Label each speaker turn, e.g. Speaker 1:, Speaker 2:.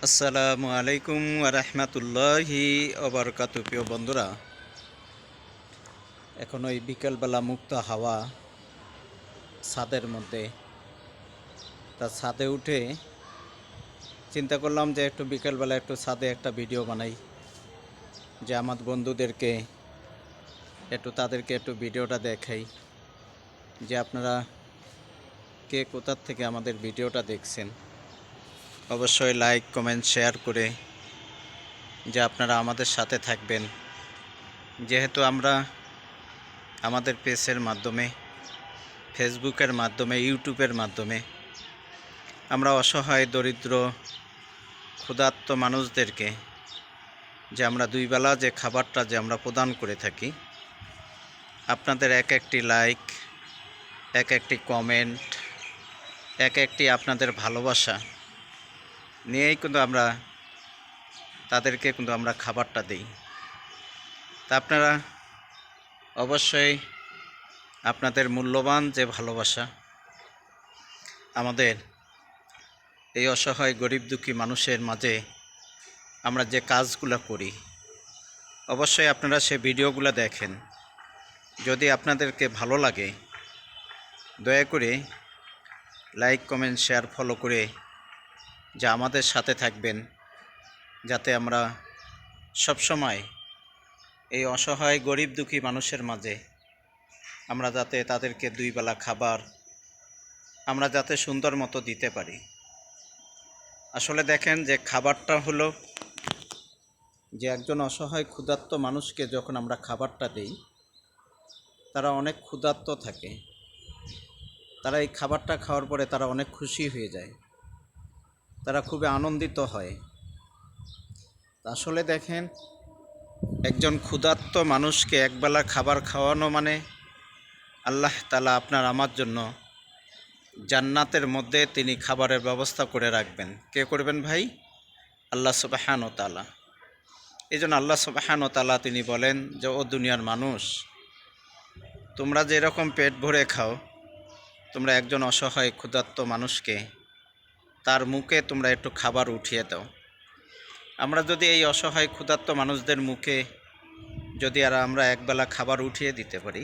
Speaker 1: আসসালামু আলাইকুম রাহমাতুল্লাহি ওবারাকাতুহু। প্রিয় বন্ধুরা, এখন ওই বিকেলবেলা মুক্ত হাওয়া ছাদের মধ্যে, ছাদে উঠে চিন্তা করলাম যে একটু বিকেলবেলা একটু ছাদে একটা ভিডিও বানাই, যে আমার বন্ধুদেরকে তাদেরকে একটু ভিডিওটা দেখাই, যে আপনারা কে কোথার থেকে আমাদের ভিডিওটা দেখছেন। অবশ্যই লাইক কমেন্ট শেয়ার করে যে আপনারা আমাদের সাথে থাকবেন, যেহেতু আমরা আমাদের পেজের মাধ্যমে, ফেসবুকের মাধ্যমে, ইউটিউবের মাধ্যমে আমরা অসহায় দরিদ্র ক্ষুধার্ত মানুষদেরকে যে আমরা দুই বেলা যে খাবারটা যে আমরা প্রদান করে থাকি, আপনাদের এক একটি লাইক, এক একটি কমেন্ট, এক একটি আপনাদের ভালোবাসা নিয়েই কিন্তু আমরা তাদেরকে আমরা খাবারটা দিই। তা আপনারা অবশ্যই আপনাদের মূল্যবান যে ভালোবাসা আমাদের এই অসহায় গরিব দুঃখী মানুষের মাঝে আমরা যে কাজগুলো করি, অবশ্যই আপনারা সে ভিডিওগুলো দেখেন। যদি আপনাদেরকে ভালো লাগে, দয়া করে লাইক কমেন্ট শেয়ার ফলো করে যে আমাদের সাথে থাকবেন, যাতে আমরা সবসময় এই অসহায় গরিব দুঃখী মানুষের মাঝে আমরা যাতে তাদেরকে দুই বেলা খাবার আমরা যাতে সুন্দর মতো দিতে পারি। আসলে দেখেন যে খাবারটা হলো যে একজন অসহায় ক্ষুধার্ত মানুষকে যখন আমরা খাবারটা দিই, তারা অনেক ক্ষুধার্ত থাকে, তারা এই খাবারটা খাওয়ার পরে তারা অনেক খুশি হয়ে যায়, তারা খুবই আনন্দিত হয়। আসলে দেখেন, একজন ক্ষুধার্ত মানুষকে একবেলা খাবার খাওয়ানো মানে আল্লাহ তাআলা আপনার আমার জন্য জান্নাতের মধ্যে তিনি খাবারের ব্যবস্থা করে রাখবেন। কে করবেন ভাই? আল্লাহ সুবহানাহু ওয়া তাআলা। এই জন্য আল্লাহ সুবহানাহু ওয়া তাআলা তিনি বলেন যে, ও দুনিয়ার মানুষ, তোমরা যেরকম পেট ভরে খাও, তোমরা একজন অসহায় ক্ষুধার্ত মানুষকে তার মুখে তোমরা একটু খাবার উঠিয়ে দাও। আমরা যদি এই অসহায় ক্ষুধার্ত মানুষদের মুখে যদি আমরা একবেলা খাবার উঠিয়ে দিতে পারি,